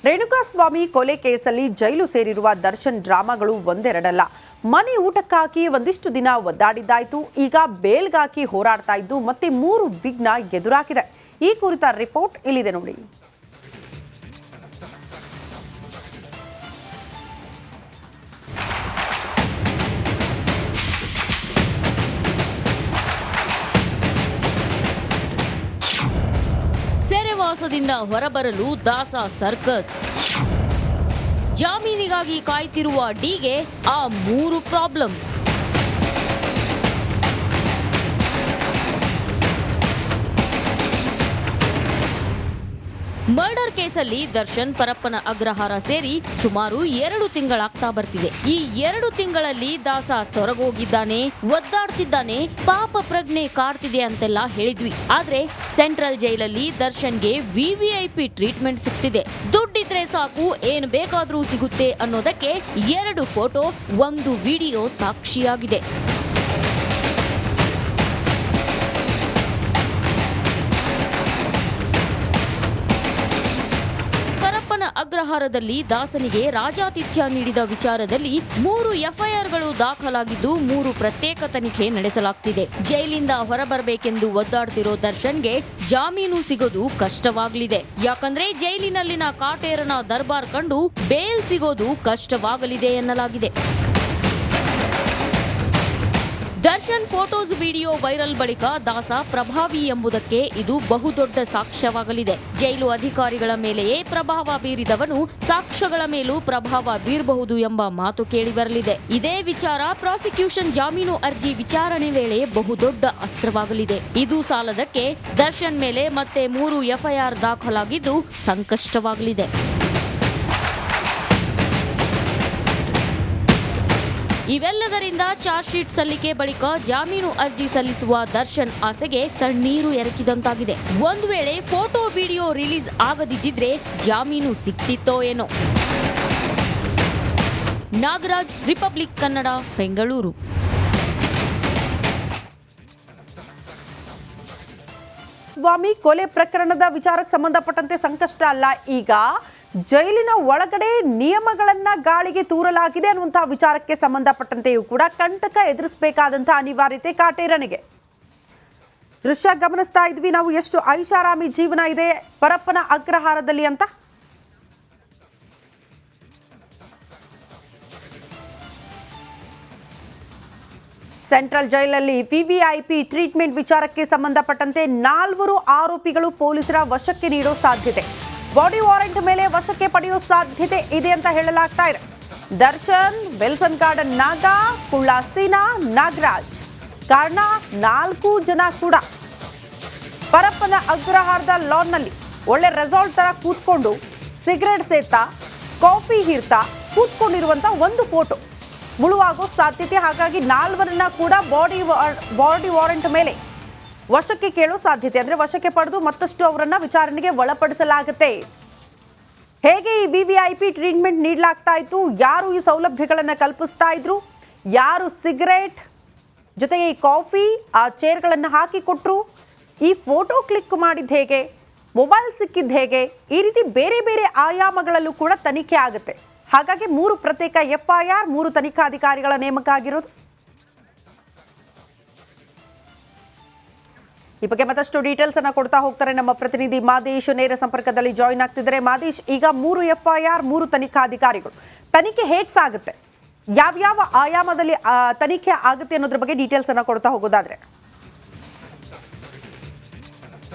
ರೇಣುಕಾಸ್ವಾಮಿ ಕೊಲೆ ಕೇಸಲ್ಲಿ ಜೈಲು ಸೇರಿರುವ ದರ್ಶನ್ ಡ್ರಾಮಾಗಳು ಒಂದೆರಡಲ್ಲ. ಮನೆ ಊಟಕ್ಕಾಗಿ ಒಂದಿಷ್ಟು ದಿನ ಒದ್ದಾಡಿದ್ದಾಯ್ತು. ಈಗ ಬೇಲ್ಗಾಕಿ ಹೋರಾಡ್ತಾ ಇದ್ದು ಮತ್ತೆ 3 ವಿಘ್ನ ಎದುರಾಗಿದೆ. ಈ ಕುರಿತ ರಿಪೋರ್ಟ್ ಇಲ್ಲಿದೆ ನೋಡಿ. ಸೆರೆವಾಸದಿಂದ ಹೊರಬರಲು ದಾಸ ಸರ್ಕಸ್. ಜಾಮೀನಿಗಾಗಿ ಕಾಯ್ತಿರುವ ಡಿಗೆ ಆ 3 ಪ್ರಾಬ್ಲಮ್. ಮರ್ಡರ್ ಕೇಸಲ್ಲಿ ದರ್ಶನ್ ಪರಪ್ಪನ ಅಗ್ರಹಾರ ಸೇರಿ ಸುಮಾರು 2 ತಿಂಗಳಾಗ್ತಾ ಬರ್ತಿದೆ. ಈ 2 ತಿಂಗಳಲ್ಲಿ ದಾಸ ಸೊರಗೋಗಿದ್ದಾನೆ, ಒದ್ದಾಡ್ತಿದ್ದಾನೆ, ಪಾಪ ಪ್ರಜ್ಞೆ ಕಾಡ್ತಿದೆ ಅಂತೆಲ್ಲ ಹೇಳಿದ್ವಿ. ಆದ್ರೆ ಸೆಂಟ್ರಲ್ ಜೈಲಲ್ಲಿ ದರ್ಶನ್ಗೆ ವಿವಿಐಪಿ ಟ್ರೀಟ್ಮೆಂಟ್ ಸಿಗ್ತಿದೆ. ದುಡ್ಡಿದ್ರೆ ಸಾಕು, ಏನ್ ಬೇಕಾದ್ರೂ ಸಿಗುತ್ತೆ ಅನ್ನೋದಕ್ಕೆ 2 ಫೋಟೋ, 1 ವಿಡಿಯೋ ಸಾಕ್ಷಿಯಾಗಿದೆ. ಅಗ್ರಹಾರದಲ್ಲಿ ದಾಸನಿಗೆ ರಾಜಾತಿಥ್ಯ ನೀಡಿದ ವಿಚಾರದಲ್ಲಿ 3 ಎಫ್ಐಆರ್ಗಳು ದಾಖಲಾಗಿದ್ದು 3 ಪ್ರತ್ಯೇಕ ತನಿಖೆ ನಡೆಸಲಾಗ್ತಿದೆ. ಜೈಲಿಂದ ಹೊರಬರಬೇಕೆಂದು ಒದ್ದಾಡ್ತಿರೋ ದರ್ಶನ್ಗೆ ಜಾಮೀನು ಸಿಗೋದು ಕಷ್ಟವಾಗಲಿದೆ. ಯಾಕಂದ್ರೆ ಜೈಲಿನಲ್ಲಿನ ಕಾಟೇರನ ದರ್ಬಾರ್ ಕಂಡು ಬೇಲ್ ಸಿಗೋದು ಕಷ್ಟವಾಗಲಿದೆ ಎನ್ನಲಾಗಿದೆ. ದರ್ಶನ್ ಫೋಟೋಸ್ ವಿಡಿಯೋ ವೈರಲ್ ಬಳಿಕ ದಾಸ ಪ್ರಭಾವಿ ಎಂಬುದಕ್ಕೆ ಇದು ಬಹುದೊಡ್ಡ ಸಾಕ್ಷ್ಯವಾಗಲಿದೆ. ಜೈಲು ಅಧಿಕಾರಿಗಳ ಮೇಲೆಯೇ ಪ್ರಭಾವ ಬೀರಿದವನು ಸಾಕ್ಷ್ಯಗಳ ಮೇಲೂ ಪ್ರಭಾವ ಬೀರಬಹುದು ಎಂಬ ಮಾತು ಕೇಳಿಬರಲಿದೆ. ಇದೇ ವಿಚಾರ ಪ್ರಾಸಿಕ್ಯೂಷನ್ ಜಾಮೀನು ಅರ್ಜಿ ವಿಚಾರಣೆ ವೇಳೆ ಬಹುದೊಡ್ಡ ಅಸ್ತ್ರವಾಗಲಿದೆ. ಇದು ಸಾಲದಕ್ಕೆ ದರ್ಶನ್ ಮೇಲೆ ಮತ್ತೆ 3 ಎಫ್ಐಆರ್ ದಾಖಲಾಗಿದ್ದು ಸಂಕಷ್ಟವಾಗಲಿದೆ. ಇವೆಲ್ಲದರಿಂದ ಚಾರ್ಜ್ ಶೀಟ್ ಸಲ್ಲಿಕೆ ಬಳಿಕ ಜಾಮೀನು ಅರ್ಜಿ ಸಲ್ಲಿಸುವ ದರ್ಶನ್ ಆಸೆಗೆ ತಣ್ಣೀರು ಎರಚಿದಂತಾಗಿದೆ. ಒಂದು ವೇಳೆ ಫೋಟೋ ವಿಡಿಯೋ ರಿಲೀಸ್ ಆಗದಿದ್ದರೆ ಜಾಮೀನು ಸಿಕ್ತಿತ್ತೋ ಏನೋ. ನಾಗರಾಜ್, ರಿಪಬ್ಲಿಕ್ ಕನ್ನಡ, ಬೆಂಗಳೂರು. ಸ್ವಾಮಿ ಕೊಲೆ ಪ್ರಕರಣದ ವಿಚಾರಕ್ಕೆ ಸಂಬಂಧಪಟ್ಟಂತೆ ಸಂಕಷ್ಟ ಅಲ್ಲ, ಈಗ ಜೈಲಿನ ಒಳಗಡೆ ನಿಯಮಗಳನ್ನ ಗಾಳಿಗೆ ತೂರಲಾಗಿದೆ ಅನ್ನುವಂತಹ ವಿಚಾರಕ್ಕೆ ಸಂಬಂಧಪಟ್ಟಂತೆಯೂ ಕೂಡ ಕಂಟಕ ಎದುರಿಸಬೇಕಾದಂತಹ ಅನಿವಾರ್ಯತೆ ಕಾಟೇರನಿಗೆ. ದೃಶ್ಯ ಗಮನಿಸ್ತಾ ಇದ್ವಿ ನಾವು, ಎಷ್ಟು ಐಷಾರಾಮಿ ಜೀವನ ಇದೆ ಪರಪ್ಪನ ಅಗ್ರಹಾರದಲ್ಲಿ ಅಂತ. ಸೆಂಟ್ರಲ್ ಜೈಲಲ್ಲಿ ವಿವಿಐಪಿ ಟ್ರೀಟ್ಮೆಂಟ್ ವಿಚಾರಕ್ಕೆ ಸಂಬಂಧಪಟ್ಟಂತೆ 4 ಆರೋಪಿಗಳು ಪೊಲೀಸರ ವಶಕ್ಕೆ ನೀಡೋ ಸಾಧ್ಯತೆ, ಬಾಡಿ ವಾರೆಂಟ್ ಮೇಲೆ ವಶಕ್ಕೆ ಪಡೆಯುವ ಸಾಧ್ಯತೆ ಇದೆ ಅಂತ ಹೇಳಲಾಗ್ತಾ ಇದೆ. ದರ್ಶನ್, ವಿಲ್ಸನ್ ಗಾರ್ಡನ್ ನಾಗ, ಕುಳ್ಳ ಸೀನಾ, ನಾಗರಾಜ್ ಕಾರಣ 4 ಜನ ಕೂಡ ಪರಪ್ಪನ ಅಗ್ರಹಾರದ ಲಾನ್ನಲ್ಲಿ ಒಳ್ಳೆ ರೆಸಾರ್ಟ್ ತರ ಕೂತ್ಕೊಂಡು ಸಿಗರೇಟ್ ಸೇತಾ ಕಾಫಿ ಹೀರ್ತಾ ಕೂತ್ಕೊಂಡಿರುವಂತ ಒಂದು ಫೋಟೋ ಮುಳುವಾಗೋ ಸಾಧ್ಯತೆ. ಹಾಗಾಗಿ 4ರನ್ನ ಕೂಡ ಬಾಡಿ ವಾರೆಂಟ್ ಮೇಲೆ ವಶಕ್ಕೆ ಕೇಳೋ ಸಾಧ್ಯತೆ, ಅಂದ್ರೆ ವಶಕ್ಕೆ ಪಡೆದು ಮತ್ತಷ್ಟು ಅವರನ್ನ ವಿಚಾರಣೆಗೆ ಒಳಪಡಿಸಲಾಗುತ್ತೆ. ಹೇಗೆ ಈ ವಿವಿಐಪಿ ಟ್ರೀಟ್ಮೆಂಟ್ ನೀಡಲಾಗ್ತಾ ಇತ್ತು, ಯಾರು ಈ ಸೌಲಭ್ಯಗಳನ್ನು ಕಲ್ಪಿಸ್ತಾ ಇದ್ರು, ಯಾರು ಸಿಗರೇಟ್ ಜೊತೆಗೆ ಈ ಕಾಫಿ ಆ ಚೇರ್ಗಳನ್ನು ಹಾಕಿ ಕೊಟ್ಟರು, ಈ ಫೋಟೋ ಕ್ಲಿಕ್ ಮಾಡಿದ್ದು ಹೇಗೆ, ಮೊಬೈಲ್ ಸಿಕ್ಕಿದ್ದು ಹೇಗೆ, ಈ ರೀತಿ ಬೇರೆ ಬೇರೆ ಆಯಾಮಗಳಲ್ಲೂ ಕೂಡ ತನಿಖೆ ಆಗುತ್ತೆ. ಹಾಗಾಗಿ 3 ಪ್ರತ್ಯೇಕ ಎಫ್ಐಆರ್, 3 ತನಿಖಾಧಿಕಾರಿಗಳ ನೇಮಕ ಆಗಿರೋದು. ಈ ಬಗ್ಗೆ ಮತ್ತಷ್ಟು ಡೀಟೇಲ್ಸ್ ಅನ್ನ ಕೊಡ್ತಾ ಹೋಗ್ತಾರೆ ನಮ್ಮ ಪ್ರತಿನಿಧಿ ಮಾದೇಶ್, ನೇರ ಸಂಪರ್ಕದಲ್ಲಿ ಜಾಯಿನ್ ಆಗ್ತಿದ್ದಾರೆ. ಮಾದೇಶ್, ಈಗ 3 ಎಫ್ಐಆರ್, 3 ತನಿಖಾಧಿಕಾರಿಗಳು, ತನಿಖೆ ಹೇಗೆ ಸಾಗುತ್ತೆ, ಯಾವ್ಯಾವ ಆಯಾಮದಲ್ಲಿ ತನಿಖೆ ಆಗುತ್ತೆ ಅನ್ನೋದ್ರ ಬಗ್ಗೆ ಡೀಟೇಲ್ಸ್ ಅನ್ನ ಕೊಡ್ತಾ ಹೋಗೋದಾದ್ರೆ.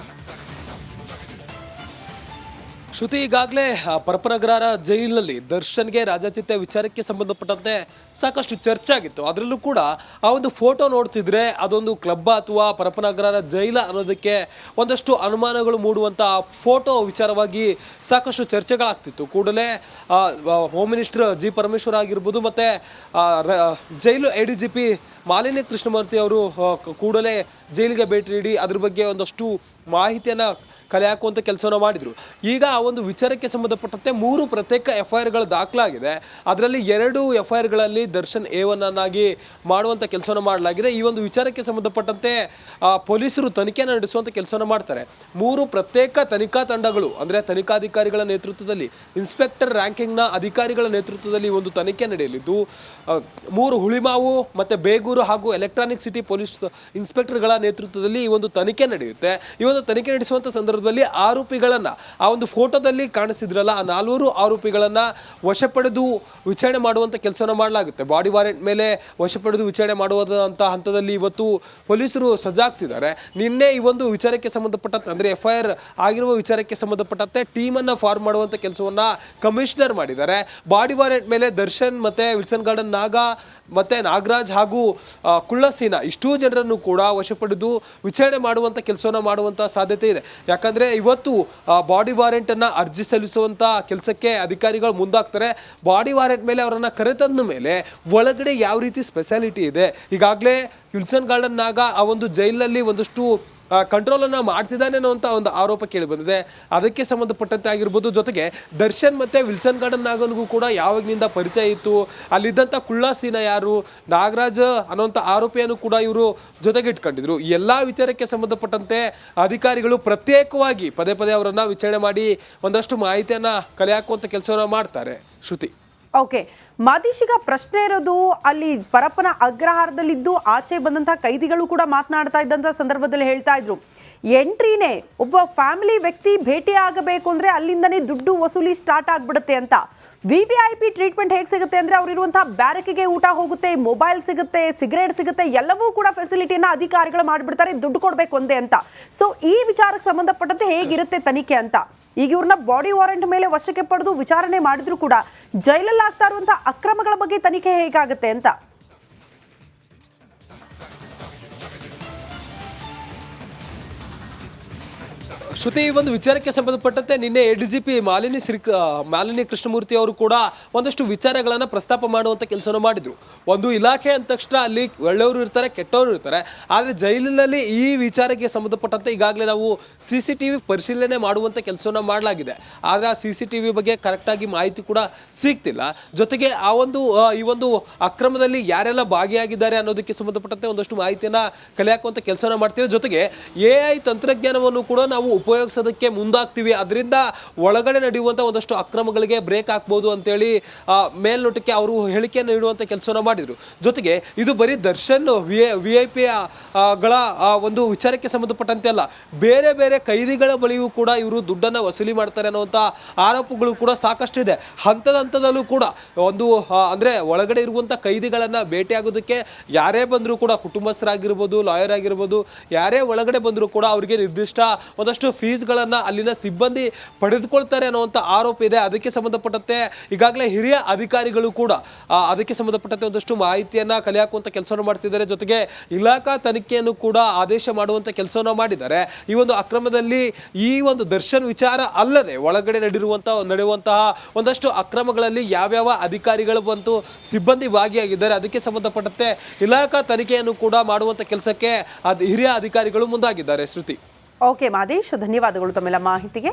ಶ್ರುತಿ, ಈಗಾಗಲೇ ಪರಪ್ಪನಗ್ರಹಾರ ಜೈಲಿನಲ್ಲಿ ದರ್ಶನ್ಗೆ ರಾಜಾತಿಥ್ಯ ವಿಚಾರಕ್ಕೆ ಸಂಬಂಧಪಟ್ಟಂತೆ ಸಾಕಷ್ಟು ಚರ್ಚೆ ಆಗಿತ್ತು. ಅದರಲ್ಲೂ ಕೂಡ ಆ ಒಂದು ಫೋಟೋ ನೋಡ್ತಿದ್ರೆ ಅದೊಂದು ಕ್ಲಬ್ ಅಥವಾ ಪರಪ್ಪನಗ್ರಹಾರ ಜೈಲ ಅನ್ನೋದಕ್ಕೆ ಒಂದಷ್ಟು ಅನುಮಾನಗಳು ಮೂಡುವಂಥ ಫೋಟೋ ವಿಚಾರವಾಗಿ ಸಾಕಷ್ಟು ಚರ್ಚೆಗಳಾಗ್ತಿತ್ತು. ಕೂಡಲೇ ಹೋಮ್ ಮಿನಿಸ್ಟರ್ ಜಿ ಪರಮೇಶ್ವರ್ ಆಗಿರ್ಬೋದು, ಮತ್ತು ಜೈಲು ADGP ಮಾಲಿನಿ ಕೃಷ್ಣಮೂರ್ತಿ ಅವರು ಕೂಡಲೇ ಜೈಲಿಗೆ ಭೇಟಿ ನೀಡಿ ಅದ್ರ ಬಗ್ಗೆ ಒಂದಷ್ಟು ಮಾಹಿತಿಯನ್ನು ಕಲೆ ಹಾಕುವಂಥ ಕೆಲಸವನ್ನು ಮಾಡಿದರು. ಈಗ ಆ ಒಂದು ವಿಚಾರಕ್ಕೆ ಸಂಬಂಧಪಟ್ಟಂತೆ 3 ಪ್ರತ್ಯೇಕ FIRಗಳು ದಾಖಲಾಗಿದೆ. ಅದರಲ್ಲಿ 2 FIRಗಳಲ್ಲಿ ದರ್ಶನ್ A1 ಅನ್ನಾಗಿ ಮಾಡುವಂಥ ಕೆಲಸವನ್ನು ಮಾಡಲಾಗಿದೆ. ಈ ಒಂದು ವಿಚಾರಕ್ಕೆ ಸಂಬಂಧಪಟ್ಟಂತೆ ಪೊಲೀಸರು ತನಿಖೆಯನ್ನು ನಡೆಸುವಂಥ ಕೆಲಸವನ್ನು ಮಾಡ್ತಾರೆ. 3 ಪ್ರತ್ಯೇಕ ತನಿಖಾ ತಂಡಗಳು ಅಂದರೆ ತನಿಖಾಧಿಕಾರಿಗಳ ನೇತೃತ್ವದಲ್ಲಿ ಇನ್ಸ್ಪೆಕ್ಟರ್ ರ್ಯಾಂಕಿಂಗ್ನ ಅಧಿಕಾರಿಗಳ ನೇತೃತ್ವದಲ್ಲಿ ಒಂದು ತನಿಖೆ ನಡೆಯಲಿದ್ದು 3 ಹುಳಿಮಾವು ಮತ್ತು ಬೇಗೂರು ಹಾಗೂ ಎಲೆಕ್ಟ್ರಾನಿಕ್ ಸಿಟಿ ಪೊಲೀಸ್ ಇನ್ಸ್ಪೆಕ್ಟರ್ಗಳ ನೇತೃತ್ವದಲ್ಲಿ ಈ ಒಂದು ತನಿಖೆ ನಡೆಯುತ್ತೆ. ಈ ಒಂದು ತನಿಖೆ ನಡೆಸುವಂಥ ಸಂದರ್ಭದಲ್ಲಿ ಆರೋಪಿಗಳನ್ನು ಆ ಒಂದು ಫೋಟೋದಲ್ಲಿ ಕಾಣಿಸಿದ್ರಲ್ಲ ಆ 4 ಆರೋಪಿಗಳನ್ನು ವಶಪಡೆದು ವಿಚಾರಣೆ ಮಾಡುವಂಥ ಕೆಲಸವನ್ನು ಮಾಡಲಾಗುತ್ತೆ. ಬಾಡಿ ವಾರೆಂಟ್ ಮೇಲೆ ವಶಪಡೆದು ವಿಚಾರಣೆ ಮಾಡುವಂಥ ಹಂತದಲ್ಲಿ ಇವತ್ತು ಪೊಲೀಸರು ಸಜ್ಜಾಗ್ತಿದ್ದಾರೆ. ನಿನ್ನೆ ಈ ಒಂದು ವಿಚಾರಕ್ಕೆ ಸಂಬಂಧಪಟ್ಟಂತೆ ಅಂದರೆ FIR ಆಗಿರುವ ವಿಚಾರಕ್ಕೆ ಸಂಬಂಧಪಟ್ಟಂತೆ ಟೀಮನ್ನು ಫಾರ್ಮ್ ಮಾಡುವಂಥ ಕೆಲಸವನ್ನು ಕಮಿಷನರ್ ಮಾಡಿದ್ದಾರೆ. ಬಾಡಿ ವಾರೆಂಟ್ ಮೇಲೆ ದರ್ಶನ್ ಮತ್ತು ವಿಲ್ಸನ್ ಗಾರ್ಡನ್ ನಾಗ ಮತ್ತು ನಾಗರಾಜ್ ಹಾಗೂ ಕುಳ್ಳಸೀನಾ ಇಷ್ಟೂ ಜನರನ್ನು ಕೂಡ ವಶಪಡೆದು ವಿಚಾರಣೆ ಮಾಡುವಂಥ ಕೆಲಸವನ್ನು ಮಾಡುವಂಥ ಸಾಧ್ಯತೆ ಇದೆ. ಯಾಕಂದರೆ ಇವತ್ತು ಬಾಡಿ ವಾರೆಂಟನ್ನು ಅರ್ಜಿ ಸಲ್ಲಿಸುವಂಥ ಕೆಲಸಕ್ಕೆ ಅಧಿಕಾರಿಗಳು ಮುಂದಾಗ್ತಾರೆ. ಬಾಡಿ ವಾರೆಂಟ್ ಮೇಲೆ ಅವರನ್ನು ಕರೆತಂದ ಮೇಲೆ ಒಳಗಡೆ ಯಾವ ರೀತಿ ಸ್ಪೆಷಾಲಿಟಿ ಇದೆ, ಈಗಾಗಲೇ ವಿಲ್ಸನ್ ಗಾರ್ಡನ್ ನಾಗ ಆ ಒಂದು ಜೈಲಿನಲ್ಲಿ ಒಂದಷ್ಟು ಕಂಟ್ರೋಲನ್ನು ಮಾಡ್ತಿದ್ದಾನೆ ಅನ್ನೋಂಥ ಒಂದು ಆರೋಪ ಕೇಳಿ ಬಂದಿದೆ. ಅದಕ್ಕೆ ಸಂಬಂಧಪಟ್ಟಂತೆ ಆಗಿರ್ಬೋದು. ಜೊತೆಗೆ ದರ್ಶನ್ ಮತ್ತು ವಿಲ್ಸನ್ ಗಾರ್ಡನ್ ನಾಗನಿಗೂ ಕೂಡ ಯಾವಾಗಿನಿಂದ ಪರಿಚಯ ಇತ್ತು, ಅಲ್ಲಿದ್ದಂಥ ಕುಳ್ಳಸೀನಾ ಯಾರು, ನಾಗರಾಜ್ ಅನ್ನೋಂಥ ಆರೋಪಿಯನ್ನು ಕೂಡ ಇವರು ಜೊತೆಗೆ ಇಟ್ಕೊಂಡಿದ್ರು. ಎಲ್ಲ ವಿಚಾರಕ್ಕೆ ಸಂಬಂಧಪಟ್ಟಂತೆ ಅಧಿಕಾರಿಗಳು ಪ್ರತ್ಯೇಕವಾಗಿ ಪದೇ ಪದೇ ಅವರನ್ನು ವಿಚಾರಣೆ ಮಾಡಿ ಒಂದಷ್ಟು ಮಾಹಿತಿಯನ್ನು ಕಲೆ ಹಾಕುವಂಥ ಕೆಲಸವನ್ನು ಮಾಡ್ತಾರೆ. ಶ್ರುತಿ. ಓಕೆ ಮಾದೀಶ್, ಈಗ ಪ್ರಶ್ನೆ ಇರೋದು ಅಲ್ಲಿ ಪರಪ್ಪನ ಅಗ್ರಹಾರದಲ್ಲಿದ್ದು ಆಚೆ ಬಂದಂತಹ ಕೈದಿಗಳು ಕೂಡ ಮಾತನಾಡ್ತಾ ಇದ್ದಂಥ ಸಂದರ್ಭದಲ್ಲಿ ಹೇಳ್ತಾ ಇದ್ರು, ಎಂಟ್ರಿನೇ ಒಬ್ಬ ಫ್ಯಾಮಿಲಿ ವ್ಯಕ್ತಿ ಭೇಟಿ ಆಗಬೇಕು ಅಂದ್ರೆ ಅಲ್ಲಿಂದನೇ ದುಡ್ಡು ವಸೂಲಿ ಸ್ಟಾರ್ಟ್ ಆಗ್ಬಿಡುತ್ತೆ ಅಂತ. VVIP ಟ್ರೀಟ್ಮೆಂಟ್ ಹೇಗೆ ಸಿಗುತ್ತೆ ಅಂದ್ರೆ ಅವರಿರುವಂತಹ ಬ್ಯಾರಕ್ಗೆ ಊಟ ಹೋಗುತ್ತೆ, ಮೊಬೈಲ್ ಸಿಗುತ್ತೆ, ಸಿಗರೇಟ್ ಸಿಗುತ್ತೆ, ಎಲ್ಲವೂ ಕೂಡ ಫೆಸಿಲಿಟಿಯನ್ನ ಅಧಿಕಾರಿಗಳು ಮಾಡಿಬಿಡ್ತಾರೆ, ದುಡ್ಡು ಕೊಡಬೇಕು ಒಂದೇ ಅಂತ. ಸೊ ಈ ವಿಚಾರಕ್ಕೆ ಸಂಬಂಧಪಟ್ಟಂತೆ ಹೇಗಿರುತ್ತೆ ತನಿಖೆ ಅಂತ. ಈಗ ಇವ್ರನ್ನ ಬಾಡಿ ವಾರೆಂಟ್ ಮೇಲೆ ವಶಕ್ಕೆ ಪಡೆದು ವಿಚಾರಣೆ ಮಾಡಿದ್ರು ಕೂಡ ಜೈಲಲ್ಲಿ ಆಗ್ತಾ ಇರುವಂತಹ ಅಕ್ರಮಗಳ ಬಗ್ಗೆ ತನಿಖೆ ಹೇಗಾಗುತ್ತೆ ಅಂತ. ಶ್ರುತಿ, ಈ ಒಂದು ವಿಚಾರಕ್ಕೆ ಸಂಬಂಧಪಟ್ಟಂತೆ ನಿನ್ನೆ ADGP ಮಾಲಿನಿ ಕೃಷ್ಣಮೂರ್ತಿ ಅವರು ಕೂಡ ಒಂದಷ್ಟು ವಿಚಾರಗಳನ್ನು ಪ್ರಸ್ತಾಪ ಮಾಡುವಂಥ ಕೆಲಸವನ್ನು ಮಾಡಿದರು. ಒಂದು ಇಲಾಖೆ ಅಂದ ತಕ್ಷಣ ಅಲ್ಲಿ ಒಳ್ಳೆಯವರು ಇರ್ತಾರೆ, ಕೆಟ್ಟವರು ಇರ್ತಾರೆ. ಆದರೆ ಜೈಲಿನಲ್ಲಿ ಈ ವಿಚಾರಕ್ಕೆ ಸಂಬಂಧಪಟ್ಟಂತೆ ಈಗಾಗಲೇ ನಾವು CCTV ಪರಿಶೀಲನೆ ಮಾಡುವಂಥ ಕೆಲಸವನ್ನು ಮಾಡಲಾಗಿದೆ. ಆದರೆ ಆ CCTV ಬಗ್ಗೆ ಕರೆಕ್ಟಾಗಿ ಮಾಹಿತಿ ಕೂಡ ಸಿಗ್ತಿಲ್ಲ. ಜೊತೆಗೆ ಈ ಒಂದು ಅಕ್ರಮದಲ್ಲಿ ಯಾರೆಲ್ಲ ಭಾಗಿಯಾಗಿದ್ದಾರೆ ಅನ್ನೋದಕ್ಕೆ ಸಂಬಂಧಪಟ್ಟಂತೆ ಒಂದಷ್ಟು ಮಾಹಿತಿಯನ್ನು ಕಲೆ ಹಾಕುವಂಥ ಕೆಲಸವನ್ನು ಮಾಡ್ತೀವಿ. ಜೊತೆಗೆ AI ತಂತ್ರಜ್ಞಾನವನ್ನು ಕೂಡ ನಾವು ಉಪಯೋಗಿಸೋದಕ್ಕೆ ಮುಂದಾಗ್ತೀವಿ. ಅದರಿಂದ ಒಳಗಡೆ ನಡೆಯುವಂಥ ಒಂದಷ್ಟು ಅಕ್ರಮಗಳಿಗೆ ಬ್ರೇಕ್ ಹಾಕ್ಬೋದು ಅಂತೇಳಿ ಮೇಲ್ನೋಟಕ್ಕೆ ಅವರು ಹೇಳಿಕೆಯನ್ನು ನೀಡುವಂಥ ಕೆಲಸವನ್ನು ಮಾಡಿದರು. ಜೊತೆಗೆ ಇದು ಬರೀ ದರ್ಶನ್ VIP ಗಳ ಒಂದು ವಿಚಾರಕ್ಕೆ ಸಂಬಂಧಪಟ್ಟಂತೆ ಅಲ್ಲ, ಬೇರೆ ಬೇರೆ ಕೈದಿಗಳ ಬಳಿಯೂ ಕೂಡ ಇವರು ದುಡ್ಡನ್ನು ವಸೂಲಿ ಮಾಡ್ತಾರೆ ಅನ್ನುವಂಥ ಆರೋಪಗಳು ಕೂಡ ಸಾಕಷ್ಟಿದೆ. ಹಂತದಲ್ಲೂ ಕೂಡ ಒಂದು ಅಂದರೆ ಒಳಗಡೆ ಇರುವಂಥ ಕೈದಿಗಳನ್ನು ಭೇಟಿಯಾಗೋದಕ್ಕೆ ಯಾರೇ ಬಂದರೂ ಕೂಡ, ಕುಟುಂಬಸ್ಥರಾಗಿರ್ಬೋದು, ಲಾಯರ್ ಆಗಿರ್ಬೋದು, ಯಾರೇ ಒಳಗಡೆ ಬಂದರೂ ಕೂಡ ಅವರಿಗೆ ನಿರ್ದಿಷ್ಟ ಒಂದಷ್ಟು ಫೀಸ್ಗಳನ್ನು ಅಲ್ಲಿನ ಸಿಬ್ಬಂದಿ ಪಡೆದುಕೊಳ್ತಾರೆ ಅನ್ನುವಂಥ ಆರೋಪ ಇದೆ. ಅದಕ್ಕೆ ಸಂಬಂಧಪಟ್ಟಂತೆ ಈಗಾಗಲೇ ಹಿರಿಯ ಅಧಿಕಾರಿಗಳು ಕೂಡ ಅದಕ್ಕೆ ಸಂಬಂಧಪಟ್ಟಂತೆ ಒಂದಷ್ಟು ಮಾಹಿತಿಯನ್ನು ಕಲೆ ಹಾಕುವಂಥ ಕೆಲಸವನ್ನು ಮಾಡ್ತಿದ್ದಾರೆ. ಜೊತೆಗೆ ಇಲಾಖಾ ತನಿಖೆಯನ್ನು ಕೂಡ ಆದೇಶ ಮಾಡುವಂಥ ಕೆಲಸವನ್ನು ಮಾಡಿದ್ದಾರೆ. ಈ ಒಂದು ಅಕ್ರಮದಲ್ಲಿ ಈ ಒಂದು ದರ್ಶನ್ ವಿಚಾರ ಅಲ್ಲದೆ ಒಳಗಡೆ ನಡೆಯುವಂತಹ ಒಂದಷ್ಟು ಅಕ್ರಮಗಳಲ್ಲಿ ಯಾವ್ಯಾವ ಅಧಿಕಾರಿಗಳು ಬಂತು ಸಿಬ್ಬಂದಿ ಭಾಗಿಯಾಗಿದ್ದಾರೆ ಅದಕ್ಕೆ ಸಂಬಂಧಪಟ್ಟಂತೆ ಇಲಾಖಾ ತನಿಖೆಯನ್ನು ಕೂಡ ಮಾಡುವಂಥ ಕೆಲಸಕ್ಕೆ ಹಿರಿಯ ಅಧಿಕಾರಿಗಳು ಮುಂದಾಗಿದ್ದಾರೆ. ಶ್ರುತಿ. ಓಕೆ ಮಾದೇಶ್, ಧನ್ಯವಾದಗಳು ತಮ್ಮೆಲ್ಲ ಮಾಹಿತಿಗೆ.